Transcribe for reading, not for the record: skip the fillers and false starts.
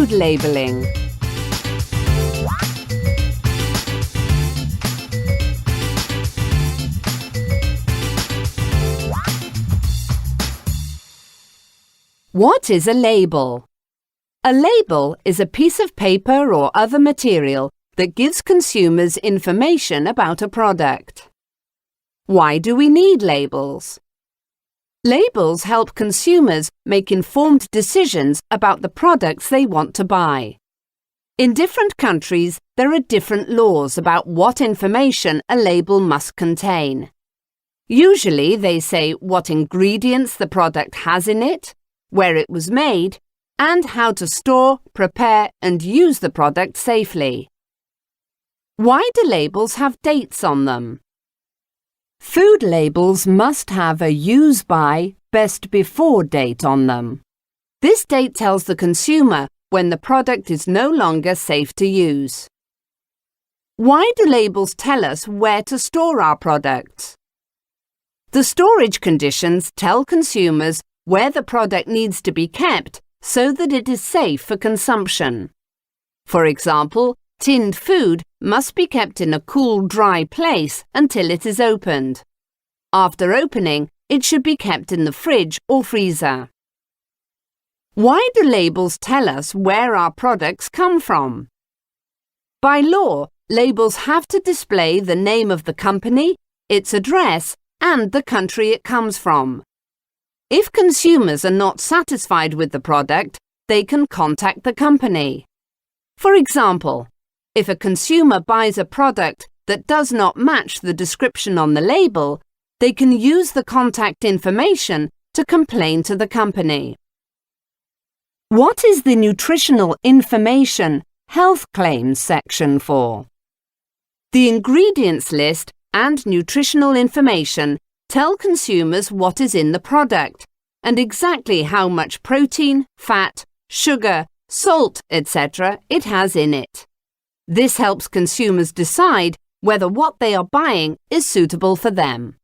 Food labeling. What is a label? A label is a piece of paper or other material that gives consumers information about a product. Why do we need labels? Labels help consumers make informed decisions about the products they want to buy. In different countries, there are different laws about what information a label must contain. Usually, they say what ingredients the product has in it, where it was made, and how to store, prepare, and use the product safely. Why do labels have dates on them? Food labels must have a use by, best before date on them. This date tells the consumer when the product is no longer safe to use. Why do labels tell us where to store our products? The storage conditions tell consumers where the product needs to be kept so that it is safe for consumption. For example, tinned food must be kept in a cool, dry place until it is opened. After opening, it should be kept in the fridge or freezer. Why do labels tell us where our products come from? By law, labels have to display the name of the company, its address, and the country it comes from. If consumers are not satisfied with the product, they can contact the company. For example, if a consumer buys a product that does not match the description on the label, they can use the contact information to complain to the company. What is the Nutritional Information Health Claims section for? The ingredients list and nutritional information tell consumers what is in the product and exactly how much protein, fat, sugar, salt, etc. it has in it. This helps consumers decide whether what they are buying is suitable for them.